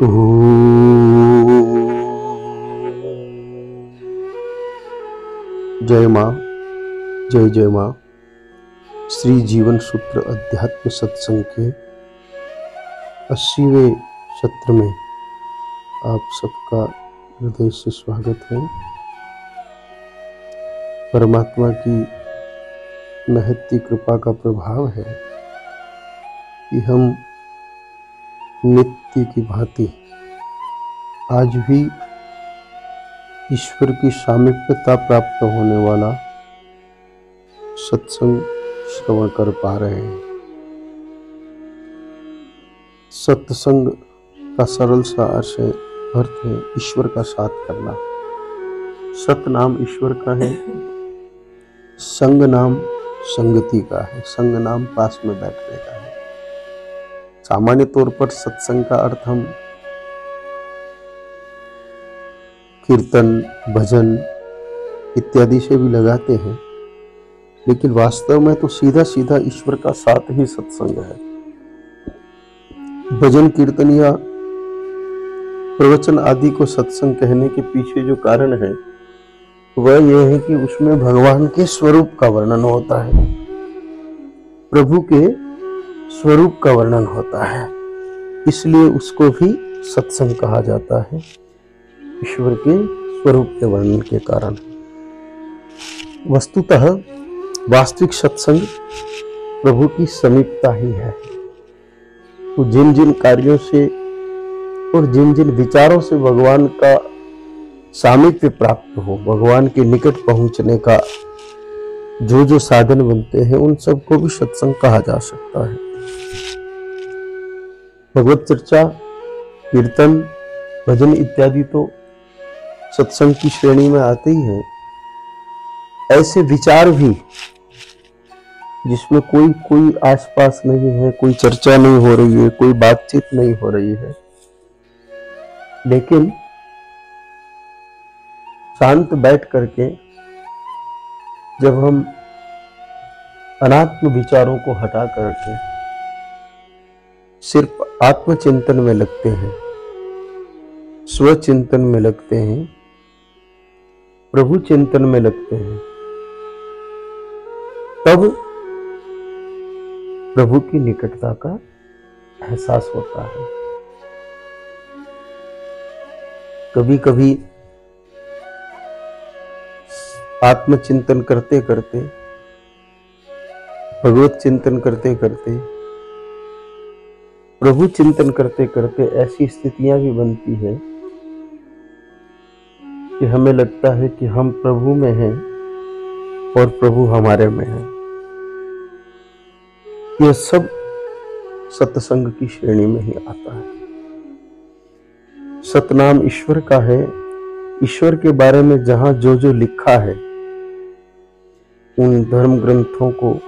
जय माँ, जय जय माँ। श्री जीवन सूत्र अध्यात्म सत्संग के 80वें सत्र में आप सबका हृदय से स्वागत है। परमात्मा की महती कृपा का प्रभाव है कि हम नित्य की भांति आज भी ईश्वर की सामीप्यता प्राप्त होने वाला सत्संग श्रवण कर पा रहे हैं। सत्संग का सरल सा अर्थ है ईश्वर का साथ करना। सत नाम ईश्वर का है, संग नाम संगति का है, संग नाम पास में बैठने का है। सामान्य तौर पर सत्संग का अर्थ हम कीर्तन, भजन इत्यादि से भी लगाते हैं, लेकिन वास्तव में तो सीधा सीधा ईश्वर का साथ ही सत्संग है। भजन, कीर्तन या प्रवचन आदि को सत्संग कहने के पीछे जो कारण है वह यह है कि उसमें भगवान के स्वरूप का वर्णन होता है, प्रभु के स्वरूप का वर्णन होता है, इसलिए उसको भी सत्संग कहा जाता है, ईश्वर के स्वरूप के वर्णन के कारण। वस्तुतः वास्तविक सत्संग प्रभु की समीपता ही है। तो जिन जिन कार्यों से और जिन जिन विचारों से भगवान का सामीप्य प्राप्त हो, भगवान के निकट पहुंचने का जो जो साधन बनते हैं उन सबको भी सत्संग कहा जा सकता है। भगवत चर्चा, कीर्तन, भजन इत्यादि तो सत्संग की श्रेणी में आते ही हैं। ऐसे विचार भी जिसमें कोई आसपास नहीं है, कोई चर्चा नहीं हो रही है, कोई बातचीत नहीं हो रही है, लेकिन शांत बैठ करके जब हम अनात्म विचारों को हटा करके सिर्फ आत्मचिंतन में लगते हैं, स्वचिंतन में लगते हैं, प्रभु चिंतन में लगते हैं, तब प्रभु की निकटता का एहसास होता है। कभी कभी आत्मचिंतन करते करते, भगवत चिंतन करते करते, प्रभु चिंतन करते करते ऐसी स्थितियां भी बनती है कि हमें लगता है कि हम प्रभु में हैं और प्रभु हमारे में है। यह सब सत्संग की श्रेणी में ही आता है। सतनाम ईश्वर का है। ईश्वर के बारे में जहां जो जो लिखा है उन धर्म ग्रंथों को,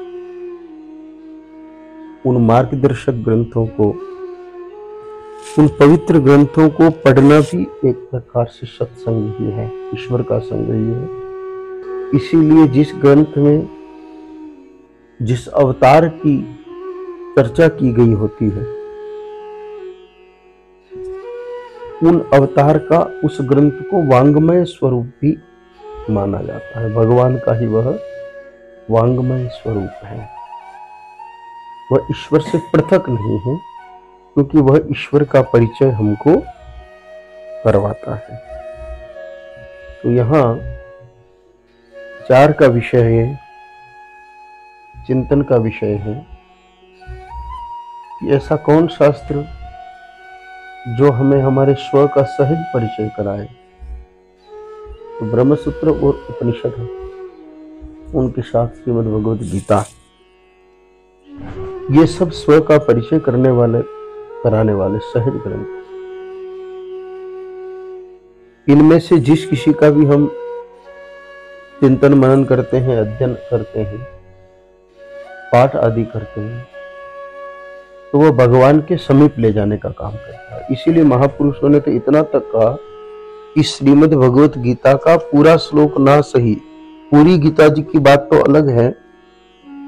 उन मार्गदर्शक ग्रंथों को, उन पवित्र ग्रंथों को पढ़ना भी एक प्रकार से सत्संग ही है, ईश्वर का संग ही है। इसीलिए जिस ग्रंथ में जिस अवतार की चर्चा की गई होती है उन अवतार का उस ग्रंथ को वांग्मय स्वरूप भी माना जाता है। भगवान का ही वह वांग्मय स्वरूप है। वह ईश्वर से पृथक नहीं है, क्योंकि वह ईश्वर का परिचय हमको करवाता है। तो यहाँ विचार का विषय है, चिंतन का विषय है कि ऐसा कौन शास्त्र जो हमें हमारे स्व का सहज परिचय कराए। तो ब्रह्मसूत्र और उपनिषद है, उनके साथ श्रीमद् भगवद गीता, ये सब स्व का परिचय कराने वाले सहज ग्रंथ। इनमें से जिस किसी का भी हम चिंतन मनन करते हैं, अध्ययन करते हैं, पाठ आदि करते हैं, तो वह भगवान के समीप ले जाने का काम करता है। इसीलिए महापुरुषों ने तो इतना तक कहा कि श्रीमद् भगवत गीता का पूरा श्लोक ना सही, पूरी गीता जी की बात तो अलग है,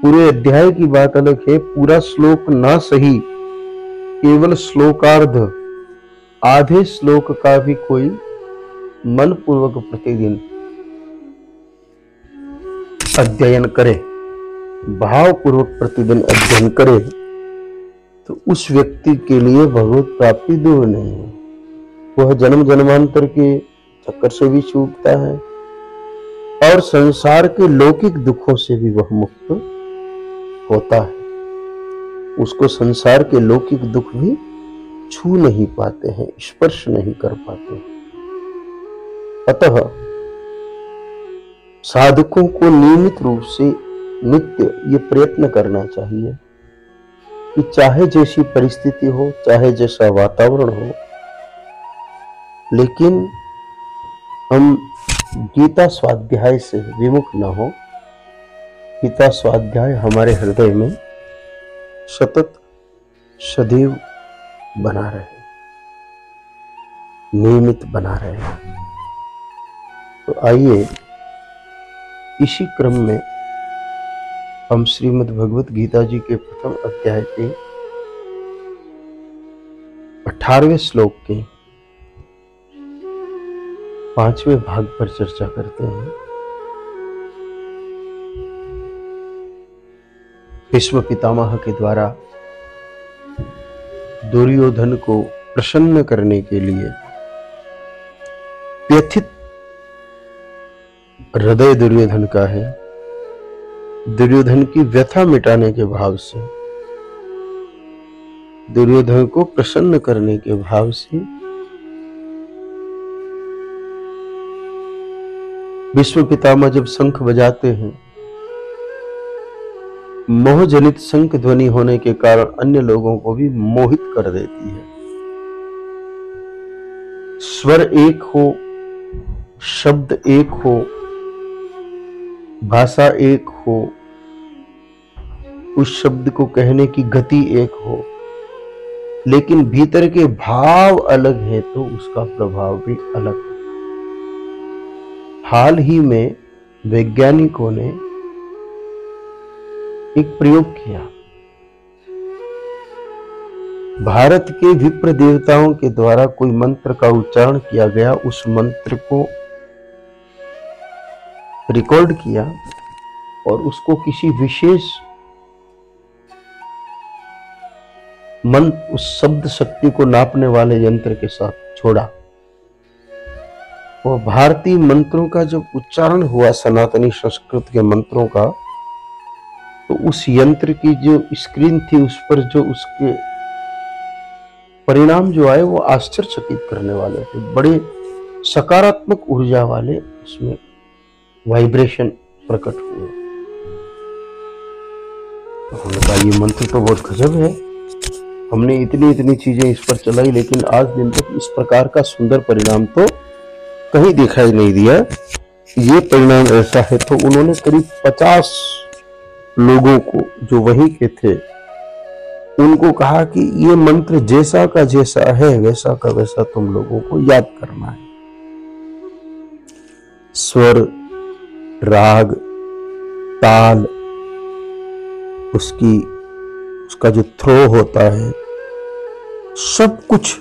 पूरे अध्याय की बात अलग है, पूरा श्लोक ना सही, केवल श्लोकार्ध आधे श्लोक का भी कोई मन पूर्वक प्रतिदिन अध्ययन करे, भाव पूर्वक प्रतिदिन अध्ययन करे, तो उस व्यक्ति के लिए भगवत प्राप्ति दूर नहीं है। वह जन्म जन्मांतर के चक्कर से भी छूटता है और संसार के लौकिक दुखों से भी वह मुक्त होता है। उसको संसार के लौकिक दुख भी छू नहीं पाते हैं, स्पर्श नहीं कर पाते। अतः साधकों को नियमित रूप से नित्य ये प्रयत्न करना चाहिए कि चाहे जैसी परिस्थिति हो, चाहे जैसा वातावरण हो, लेकिन हम गीता स्वाध्याय से विमुख न हो। गीता स्वाध्याय हमारे हृदय में सतत सदैव बना रहे, नियमित बना रहे। तो आइए इसी क्रम में हम श्रीमद् भगवत गीता जी के प्रथम अध्याय के 18वें श्लोक के 5वें भाग पर चर्चा करते हैं। भीष्म पितामह के द्वारा दुर्योधन को प्रसन्न करने के लिए व्यथित हृदय दुर्योधन का है, दुर्योधन की व्यथा मिटाने के भाव से, दुर्योधन को प्रसन्न करने के भाव से भीष्म पितामह जब शंख बजाते हैं, मोहजनित शंख ध्वनि होने के कारण अन्य लोगों को भी मोहित कर देती है। स्वर एक हो, शब्द एक हो, भाषा एक हो, उस शब्द को कहने की गति एक हो, लेकिन भीतर के भाव अलग है तो उसका प्रभाव भी अलग है। हाल ही में वैज्ञानिकों ने एक प्रयोग किया। भारत के विप्र देवताओं के द्वारा कोई मंत्र का उच्चारण किया गया, उस मंत्र को रिकॉर्ड किया और उसको किसी विशेष मंत्र, उस शब्द शक्ति को नापने वाले यंत्र के साथ छोड़ा। और भारतीय मंत्रों का जब उच्चारण हुआ, सनातनी संस्कृत के मंत्रों का, तो उस यंत्र की जो स्क्रीन थी उस पर जो उसके परिणाम जो आए वो आश्चर्यचकित करने वाले थे। बड़े सकारात्मक ऊर्जा वाले उसमें वाइब्रेशन प्रकट हुए। हमने कहा ये मंत्र तो बहुत गजब है, हमने इतनी चीजें इस पर चलाई, लेकिन आज दिन तक इस प्रकार का सुंदर परिणाम तो कहीं दिखाई नहीं दिया। ये परिणाम ऐसा है। तो उन्होंने करीब 50 लोगों को जो वहीं के थे उनको कहा कि ये मंत्र जैसा का जैसा है वैसा का वैसा तुम लोगों को याद करना है। स्वर, राग, ताल, उसका जो थ्रो होता है, सब कुछ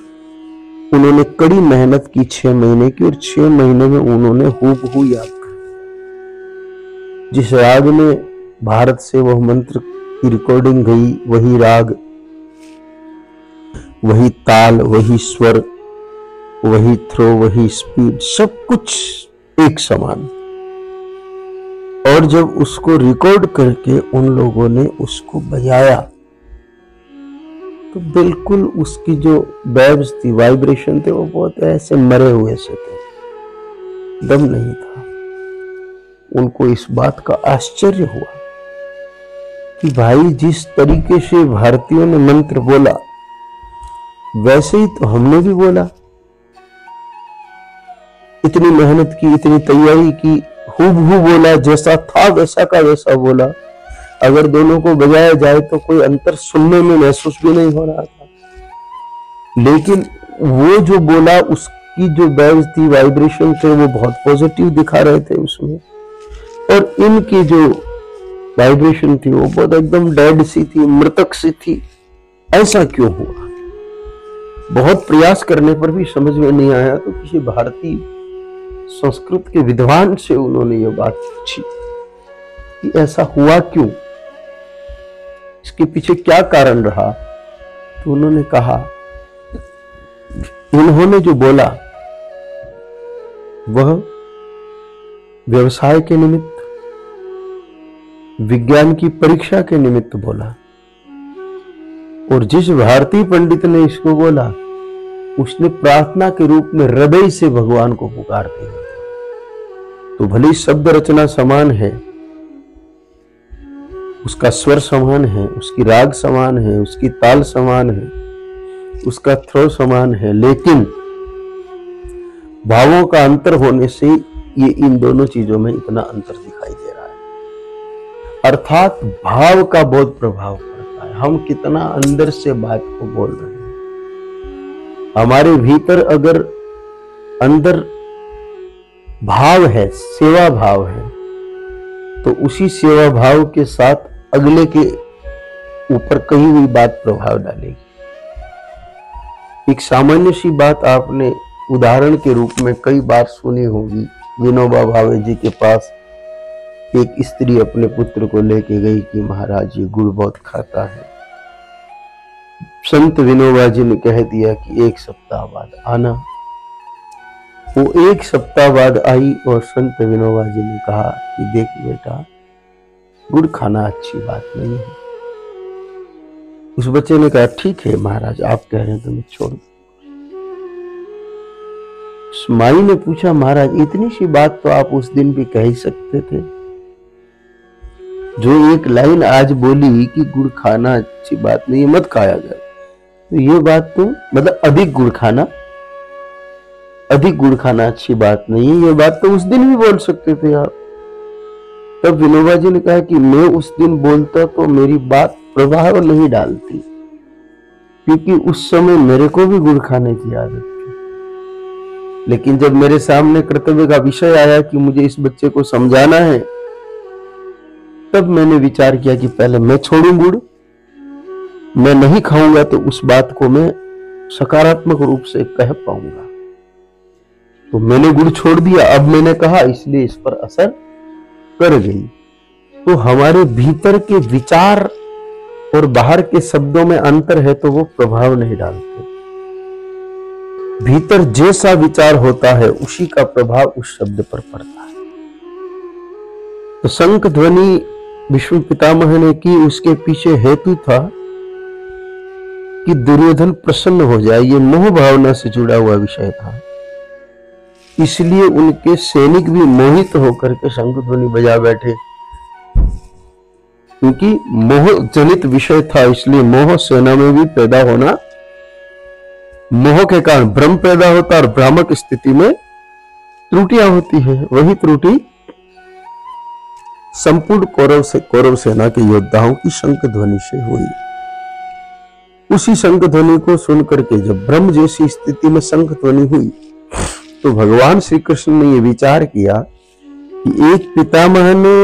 उन्होंने कड़ी मेहनत की 6 महीने की, और 6 महीने में उन्होंने हूबहू याद कर दिया। जिस राग में भारत से वह मंत्र की रिकॉर्डिंग गई, वही राग, वही ताल, वही स्वर, वही थ्रो, वही स्पीड, सब कुछ एक समान। और जब उसको रिकॉर्ड करके उन लोगों ने उसको बजाया तो बिल्कुल उसकी जो वेव्स थी, वाइब्रेशन थे, वो बहुत ऐसे मरे हुए से थे, दम नहीं था। उनको इस बात का आश्चर्य हुआ कि भाई जिस तरीके से भारतीयों ने मंत्र बोला वैसे ही तो हमने भी बोला, इतनी मेहनत की, इतनी तैयारी की, हूबहू बोला, जैसा था वैसा का वैसा बोला। अगर दोनों को बजाया जाए तो कोई अंतर सुनने में महसूस भी नहीं हो रहा था, लेकिन वो जो बोला उसकी जो वेव्स थी, वाइब्रेशन थे, वो बहुत पॉजिटिव दिखा रहे थे उसमें, और इनकी जो वाइब्रेशन थी वो बहुत एकदम डेड सी थी, मृतक सी थी। ऐसा क्यों हुआ? बहुत प्रयास करने पर भी समझ में नहीं आया, तो किसी भारतीय संस्कृत के विद्वान से उन्होंने ये बात पूछी कि ऐसा हुआ क्यों, इसके पीछे क्या कारण रहा। तो उन्होंने कहा, उन्होंने जो बोला वह व्यवसाय के निमित्त, विज्ञान की परीक्षा के निमित्त बोला, और जिस भारतीय पंडित ने इसको बोला उसने प्रार्थना के रूप में हृदय से भगवान को पुकारते हुए। तो भले ही शब्द रचना समान है, उसका स्वर समान है, उसकी राग समान है, उसकी ताल समान है, उसका थ्रो समान है, लेकिन भावों का अंतर होने से ये इन दोनों चीजों में इतना अंतर दिखाई दे रहा है। अर्थात भाव का बहुत प्रभाव पड़ता है, हम कितना अंदर से बात को बोल रहे हैं। हमारे भीतर अगर अंदर भाव है, सेवा भाव है, तो उसी सेवा भाव के साथ अगले के ऊपर कही हुई बात प्रभाव डालेगी। एक सामान्य सी बात आपने उदाहरण के रूप में कई बार सुनी होगी। विनोबा भावे जी के पास एक स्त्री अपने पुत्र को लेके गई कि महाराज ये गुड़ बहुत खाता है। संत विनोबा जी ने कह दिया कि 1 सप्ताह बाद आना। वो 1 सप्ताह बाद आई और संत विनोबा जी ने कहा कि देख बेटा, गुड़ खाना अच्छी बात नहीं है। उस बच्चे ने कहा ठीक है महाराज, आप कह रहे हैं तो मैं छोड़ दूं। उस माई ने पूछा, महाराज इतनी सी बात तो आप उस दिन भी कह ही सकते थे। जो एक लाइन आज बोली कि गुड़ खाना अच्छी बात नहीं है, मत खाया जाए, तो ये बात तो मतलब अधिक गुड़ खाना अच्छी बात नहीं है, ये बात तो उस दिन भी बोल सकते थे आप। तब विनोबा जी ने कहा कि मैं उस दिन बोलता तो मेरी बात प्रभाव नहीं डालती, क्योंकि उस समय मेरे को भी गुड़ खाने की आदत थी। लेकिन जब मेरे सामने कर्तव्य का विषय आया कि मुझे इस बच्चे को समझाना है, तब मैंने विचार किया कि पहले मैं छोड़ूं गुड़, मैं नहीं खाऊंगा तो उस बात को मैं सकारात्मक रूप से कह पाऊंगा। तो मैंने गुड़ छोड़ दिया। अब मैंने कहा इसलिए इस पर असर कर गई। तो हमारे भीतर के विचार और बाहर के शब्दों में अंतर है तो वो प्रभाव नहीं डालते। भीतर जैसा विचार होता है उसी का प्रभाव उस शब्द पर पड़ता है। तो शंख ध्वनि विष्णु पितामह ने की, उसके पीछे हेतु था कि दुर्योधन प्रसन्न हो जाए। ये मोह भावना से जुड़ा हुआ विषय था, इसलिए उनके सैनिक भी मोहित होकर के शंख ध्वनि बजा बैठे, क्योंकि मोह जनित विषय था। इसलिए मोह सेना में भी पैदा होना, मोह के कारण भ्रम पैदा होता और भ्रामक स्थिति में त्रुटियां होती है। वही त्रुटि संपूर्ण कौरव सेना के योद्धाओं की शंख ध्वनि से हुई। उसी शंख ध्वनि को सुनकर के जब ब्रह्म जैसी स्थिति में शंख ध्वनि हुई, तो भगवान श्री कृष्ण ने यह विचार किया कि एक पितामह ने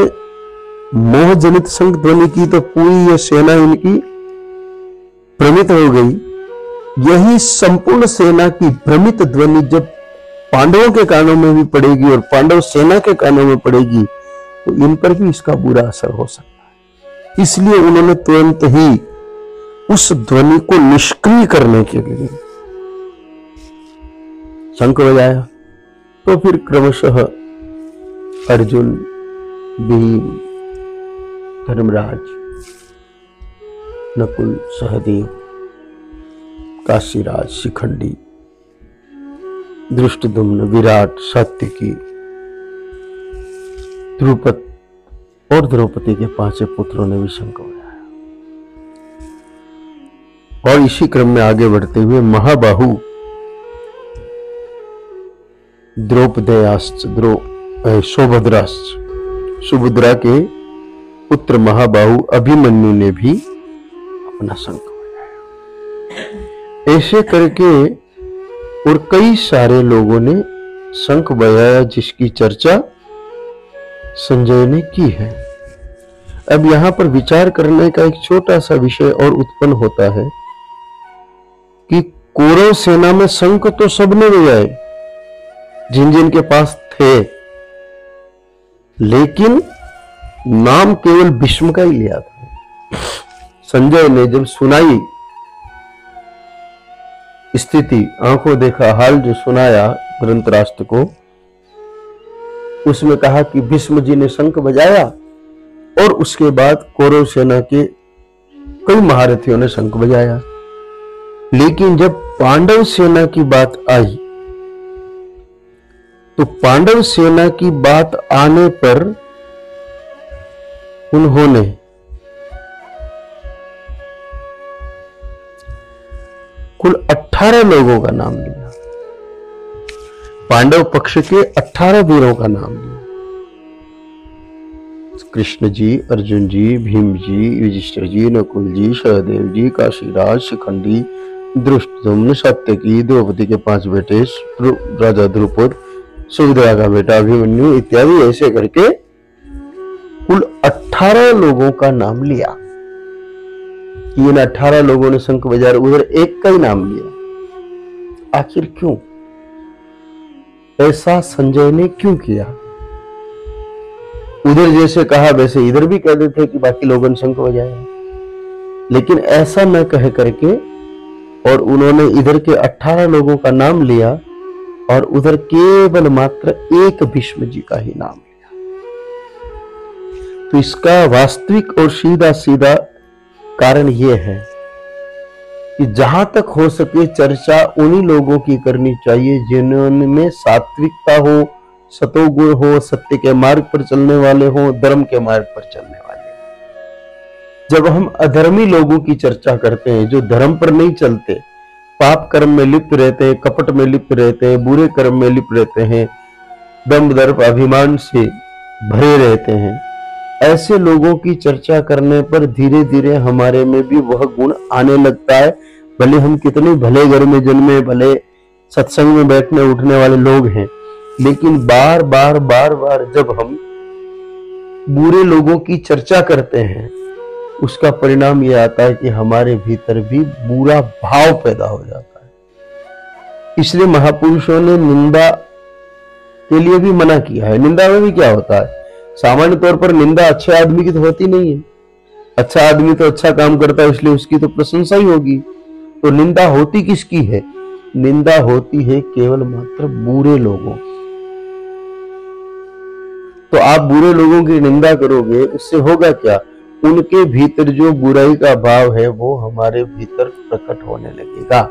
मोह जनित शंख ध्वनि की तो पूरी यह सेना इनकी भ्रमित हो गई। यही संपूर्ण सेना की भ्रमित ध्वनि जब पांडवों के कानों में भी पड़ेगी और पांडव सेना के कानों में पड़ेगी, तो इन पर भी इसका बुरा असर हो सकता है। इसलिए उन्होंने तुरंत ही उस ध्वनि को निष्क्रिय करने के लिए शंख बजाया। तो फिर क्रमशः अर्जुन, भीम, धर्मराज, नकुल, सहदेव, काशीराज, शिखंडी, धृष्टद्युम्न, विराट, सात्यकी, द्रुपद और द्रौपदी के 5 पुत्रों ने भी शंख बजाया। और इसी क्रम में आगे बढ़ते हुए महाबाहु द्रौपदेयाश्च, सुभद्रा के पुत्र महाबाहु अभिमन्यु ने भी अपना शंख बजाया। ऐसे करके और कई सारे लोगों ने शंख बजाया, जिसकी चर्चा संजय ने की है। अब यहां पर विचार करने का एक छोटा सा विषय और उत्पन्न होता है कि कौरव सेना में शंख तो सबने बजाए जिन जिन के पास थे, लेकिन नाम केवल भीष्म का ही लिया था। संजय ने जब सुनाई स्थिति, आंखों देखा हाल जो सुनाया धृतराष्ट्र को, उसमें कहा कि भीष्म जी ने शंख बजाया और उसके बाद कौरव सेना के कई महारथियों ने शंख बजाया। लेकिन जब पांडव सेना की बात आई तो पांडव सेना की बात आने पर उन्होंने कुल 18 लोगों का नाम लिया। पांडव पक्ष के 18 वीरों का नाम लिया। कृष्ण जी, अर्जुन जी, भीम जी, युधिष्ठिर जी, नकुल जी, सहदेव जी, काशीराज, शिखंडी, धृष्टद्युम्न, सात्यकी, द्रौपदी के 5 बेटे, राजा द्रुपद, सुभद्रा का बेटा अभिमन्यु इत्यादि, ऐसे करके कुल 18 लोगों का नाम लिया। इन 18 लोगों ने शंख बजाया, उधर एक का ही नाम लिया। आखिर क्यों? ऐसा संजय ने क्यों किया? उधर जैसे कहा वैसे इधर भी कह देते कि बाकी लोगों ने शंख बजाया, लेकिन ऐसा न कह करके और उन्होंने इधर के 18 लोगों का नाम लिया और उधर केवल मात्र एक भीष्म जी का ही नाम लिया। तो इसका वास्तविक और सीधा सीधा कारण यह है कि जहां तक हो सके चर्चा उन्हीं लोगों की करनी चाहिए जिनमें सात्विकता हो, सतोगुण हो, सत्य के मार्ग पर चलने वाले हो, धर्म के मार्ग पर चलने वाले हो। जब हम अधर्मी लोगों की चर्चा करते हैं, जो धर्म पर नहीं चलते, पाप कर्म में लिप्त रहते हैं, कपट में लिप्त रहते हैं, बुरे कर्म में लिप्त रहते हैं, दंभ दर्प अभिमान से भरे रहते हैं, ऐसे लोगों की चर्चा करने पर धीरे धीरे हमारे में भी वह गुण आने लगता है। भले हम कितने भले घर में जन्मे, भले सत्संग में बैठने उठने वाले लोग हैं, लेकिन बार बार जब हम बुरे लोगों की चर्चा करते हैं, उसका परिणाम यह आता है कि हमारे भीतर भी बुरा भाव पैदा हो जाता है। इसलिए महापुरुषों ने निंदा के लिए भी मना किया है। निंदा में भी क्या होता है? सामान्य तौर पर निंदा अच्छे आदमी की तो होती नहीं है। अच्छा आदमी तो अच्छा काम करता है, इसलिए उसकी तो प्रशंसा ही होगी। तो निंदा होती किसकी है? निंदा होती है केवल मात्र बुरे लोगों। तो आप बुरे लोगों की निंदा करोगे, उससे होगा क्या? उनके भीतर जो बुराई का भाव है वो हमारे भीतर प्रकट होने लगेगा।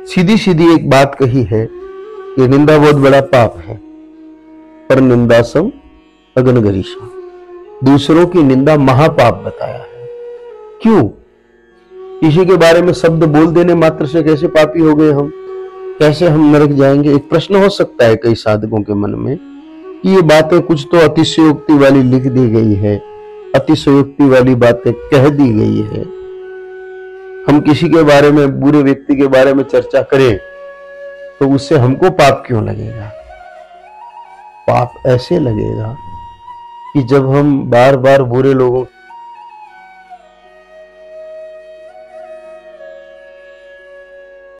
सीधी सीधी एक बात कही है कि निंदा बहुत बड़ा पाप है, पर निंदा सम अगनगरीषा। दूसरों की निंदा महापाप बताया है। क्यों? किसी के बारे में शब्द बोल देने मात्र से कैसे पापी हो गए हम? कैसे हम नरक जाएंगे? एक प्रश्न हो सकता है कई साधकों के मन में कि ये बातें कुछ तो अतिशयोक्ति वाली लिख दी गई है, अतिशयोक्ति वाली बातें कह दी गई है। हम किसी के बारे में, बुरे व्यक्ति के बारे में चर्चा करें तो उससे हमको पाप क्यों लगेगा? पाप ऐसे लगेगा कि जब हम बार बार बुरे लोगों